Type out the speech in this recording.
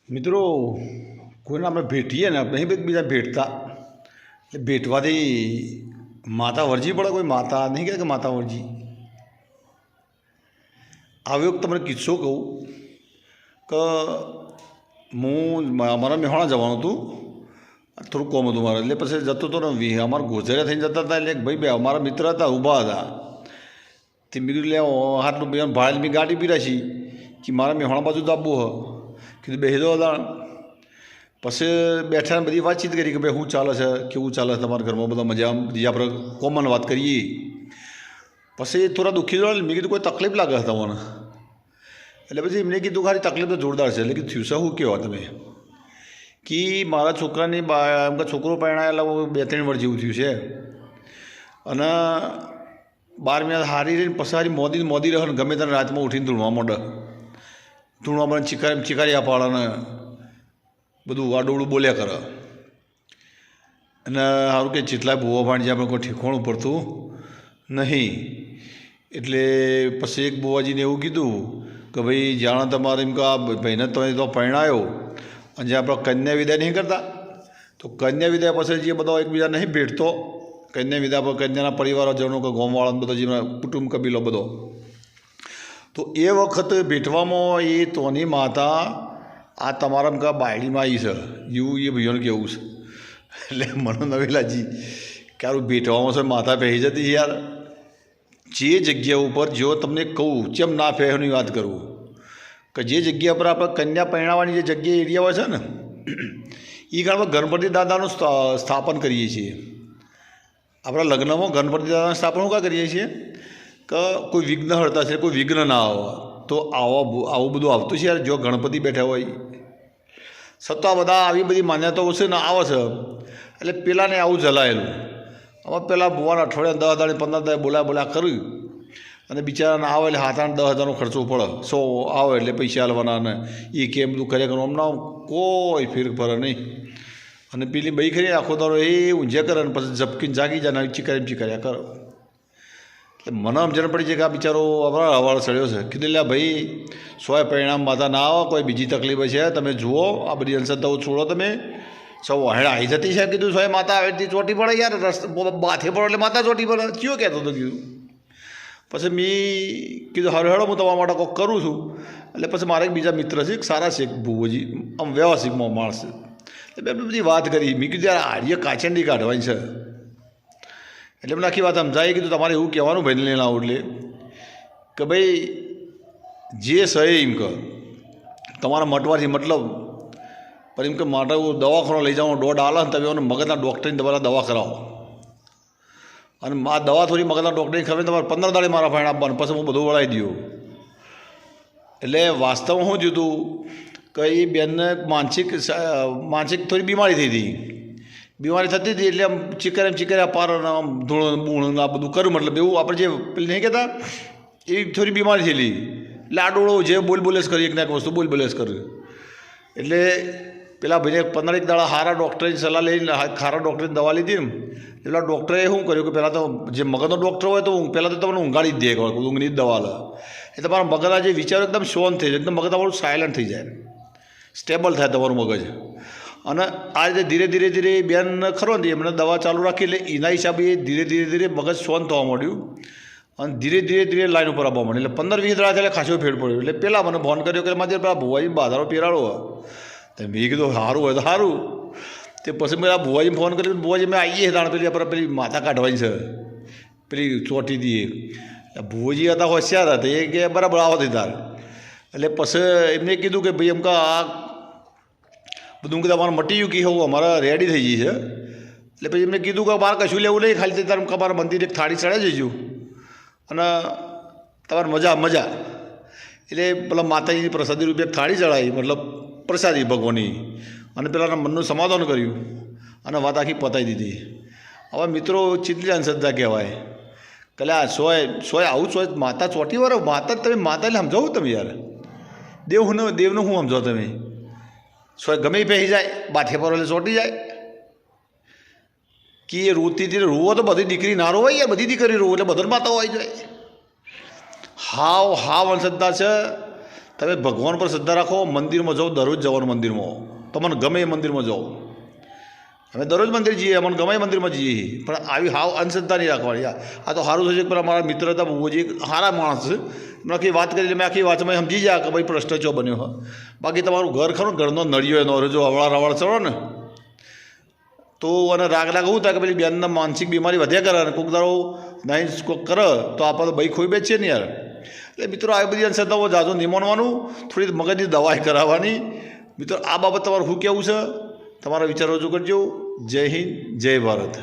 મિત્રો કોઈને આપણે ભેટીએ ને નહીં એકબીજા ભેટતા એટલે ભેટવાથી માતા વરજી પડે. કોઈ માતા નહીં કહે કે માતા વરજી. આવ્યો તમને કિસ્સો કહું કે હું અમારા મેહોણા જવાનું હતું, થોડું કોમ હતું મારે, એટલે પછી જતો હતો ને અમારા ગોઝરે થઈને જતા હતા. એટલે ભાઈ બે અમારા મિત્ર હતા, ઊભા હતા. તે મેં કીધું લે હાથનું બે ભાડે મેં ગાડી પીરાશી કે મારા મેહોણા બાજુ દાબવું હ કીધું બેસી દો હતા. પછી બેઠા બધી વાતચીત કરી કે ભાઈ શું ચાલે છે, કેવું ચાલે છે તમારા ઘરમાં, બધા મજા બધી આપણે કોમન વાત કરીએ. પછી થોડા દુઃખી જોડે મેં કીધું કોઈ તકલીફ લાગે છે તમને? એટલે પછી એમને કીધું ખાલી તકલીફ તો જોરદાર છે. એટલે કે થયું છે શું કહેવા તમે કે મારા છોકરાની એમ કે છોકરો પરણાયેલા 2-3 વર્ષ જેવું થયું છે અને 12 મહિના હારી રહીને પછી હારી મોદી રહે ને ગમે ત્યારે રાતમાં ઉઠીને ધૂણવા માંડે. ધૂણવા મને ચીકારિયા પાડે ને બધું આડોળું બોલ્યા કરે. અને સારું કે જેટલા ભૂવા ભાણજી આપણે કોઈ ઠેકાણું પડતું નહીં. એટલે પછી એક બુવાજીને એવું કીધું કે ભાઈ જાણે તમારે એમ કે આ ભાઈને તમે તો પરણાયો અને જે આપણે કન્યા વિદાય નહીં કરતા, તો કન્યા વિદાય પછી જે બધા એકબીજા નહીં ભેટતો, કન્યા વિદાય પર કન્યાના પરિવારજનો કે ગામવાળાનો બધો જે કુટુંબ કબીલો બધો, તો એ વખત ભેટવામાં એ તોની માતા આ તમારા કા બાયડીમાં આવી છે એવું એ ભાઈઓને કેવું છે. એટલે મને નવી લાગી કે આરું ભેટવામાં છે માતા પહેરી જતી છે યાર. જે જગ્યા ઉપર જો તમને કહું ચેમ ના પહેરની વાત કરું કે જે જગ્યા પર આપણે કન્યા પરણાવવાની જે જગ્યા એરિયા હોય છે ને એ ગામમાં ગણપતિ દાદાનું સ્થાપન કરીએ છીએ. આપણા લગ્નમાં ગણપતિ દાદાનું સ્થાપન શું કાં કરીએ છીએ કે કોઈ વિઘ્ન હળતા છે, કોઈ વિઘ્ન ના આવે. તો આવું બધું આવતું છે યાર જો ગણપતિ બેઠા હોય. છતાં બધા આવી બધી માન્યતાઓ છે ને આવે છે. એટલે પેલાને આવું જલાયેલું. આમાં પહેલાં ભુવાના અઠવાડિયા 10 દાડે 15 દાડે બોલ્યા કર્યું અને બિચારાને આવે એટલે 7-8-10 હજારનો ખર્ચો પડે. 100 આવે એટલે પૈસા હાલવાના ને એ કેમ બધું કરે કરવું હમણાં કોઈ ફેર પડે નહીં. અને પેલી ભાઈ ખરી આખો દાડો એ ઊંઝે કરે ને પછી ઝપકીને જાગી જાય ને ચીકાર્યા કરે. એટલે મને સમજણ પડી છે કે આ બિચારો હવાળ ચડ્યો છે. કીધું લે ભાઈ 100 પરિણામ માતા ના આવે, કોઈ બીજી તકલીફ છે તમે જુઓ, આ બધી અંધશ્રદ્ધાઓ છોડો તમે. સૌ વહેળા આવી જતી છે કીધું 100 માતા આવેથી ચોટી પડે યાર, બાથે પડો એટલે માતા ચોટી પડે કયો કહેતો હતો કીધું. પછી મેં કીધું હારો હેડો હું તમારા માટે કોઈક કરું છું. એટલે પછી મારા એક બીજા મિત્ર છે, સારા છે ભુવોજી, આમ વ્યવસ્થિત માણસ છે. એટલે મેં બધી વાત કરી. મેં કીધું યાર આર્ય કાચંડી કાઢવાની છે. એટલે મને આખી વાત સમજાય. કીધું તમારે એવું કહેવાનું ભાઈને લઈને આવું એટલે કે ભાઈ જે સહી એમ કે તમારા મટવાથી મતલબ પણ એમ કે માટે હું દવાખાનો લઈ જાઉં, દોઢ આલે ને તમે એને મગજના ડૉક્ટરની તમારા દવા કરાવો. અને આ દવા થોડી મગજના ડૉક્ટરની ખબર તમારે 15 દાડે મારા ફાઈન આપવાનું, પછી હું બધું વળાવી દઉં. એટલે વાસ્તવમાં શું થયું હતું કે એ બેનને માનસિક થોડી બીમારી થઈ હતી. બીમારી થતી હતી એટલે આમ ચીકર્યા પાર આમ ધૂળ બૂણ આ બધું કર્યું. મતલબ એવું આપણે જે પેલી નહીં કહેતા એ થોડી બીમારી થયેલી. એટલે આડોળો જે બોલેસ કરી એક વસ્તુ બોલેસ કર્યું. એટલે પેલા ભાઈને 15 દાડા સારા ડૉક્ટરની સલાહ લઈને સારા ડૉક્ટરની દવા લીધી ને પેલા ડૉક્ટરે શું કર્યું કે પહેલાં તો જે મગજનો ડૉક્ટર હોય તો પહેલાં તો તમને ઊંઘાડી જ દે, ઊંઘની જ દવા લે. એ તમારા મગજના જે વિચારો એકદમ શાંત થઈ જાય, એકદમ મગજ તમારું સાયલન્ટ થઈ જાય, સ્ટેબલ થાય તમારું મગજ. અને આ રીતે ધીરે ધીરે બેન ખરો ને એમને દવા ચાલુ રાખી એટલે એના હિસાબે ધીરે મગજ શાંત થવા માંડ્યું અને ધીરે લાઈન ઉપર આવવા માંડી. એટલે 15-20 દાડા એટલે ખાસો ફેર પડ્યો. એટલે પહેલાં મને ફોન કર્યો કે મારે પેલા ભુવાજી બાધારો પહેરાડો. તો મેં કીધું સારું હોય તો સારું. તે પછી મેં આ ભુવાજીને ફોન કર્યો, ભુવાજી મેં આવીએ તાણ પેલી માતા કાઢવાની છે પેલી ચોટી દઈએ. ભુવાજી હતા હોશિયાર હતા, એ કે બરાબર આવો થઈ તાર. એટલે પછી એમને કીધું કે ભાઈ એમ કે આ બધું કીધું અમારે મટી ગયું કે હું અમારે રેડી થઈ ગઈ છે. એટલે પછી એમને કીધું કે બહાર કશું લેવું નહીં, ખાલી તારે તમારા મંદિર એક થાળી ચડાવી જઈશું અને તમારે મજા. એટલે પેલા માતાજીની પ્રસાદી રૂપે એક થાળી ચડાવી, મતલબ પ્રસાદી ભગવાનની, અને પેલાના મનનું સમાધાન કર્યું અને વાત આખી પતાવી દીધી. હવે મિત્રો ચીટલી અંધશ્રદ્ધા કહેવાય. કલે આ સોય આવું સોય માતા ચોટી વાર માતા તમે માતા એટલે સમજાવું તમે યાર. દેવનું શું સમજાવો તમે? સોય ગમે પહેરી જાય બાથે પર એટલે ચોટી જાય કે એ રોતી રોવો તો બધી દીકરી ના રોવાય યાર, બધી દીકરી રોવો એટલે બધા માતાઓ આવી જાય. હાવ અંધશ્રદ્ધા છે. તમે ભગવાન પર શ્રદ્ધા રાખો, મંદિરમાં જાઓ, દરરોજ જવાનું મંદિરમાં, તમને ગમે એ મંદિરમાં જાઓ. અમે દરરોજ મંદિર જઈએ, અમને ગમે એ મંદિરમાં જઈએ, પણ આવી હાવ અંધશ્રદ્ધા નહીં રાખવાની. આ તો સારું થશે કે પેલા મારા મિત્ર હતા બહુજી, સારા માણસ છે, મેં આખી વાત કરી, મેં આખી વાતમાં સમજી જાય કે ભાઈ પ્રશ્ન ચો બન્યો હોય. બાકી તમારું ઘર ખરું, ઘરનો નળિયો એનો જો અવળા રવાળ ચડો ને તો અને રાગ શું થાય કે પેલી બેનને માનસિક બીમારી વધ્યા કરે, અને કોઈક દારો નાઈ કોઈક કરે તો આપણે ભાઈ ખોઈ બેસીએ ને યાર. એટલે મિત્રો આવી બધી અંધશ્રદ્ધાઓ જાજો નહીં માનવાનું, થોડી મગજની દવાઈ કરાવવાની. મિત્રો આ બાબત તમારું શું કહેવું છે? તમારા વિચારો રજૂ કરજો. જય હિન્દ, જય ભારત.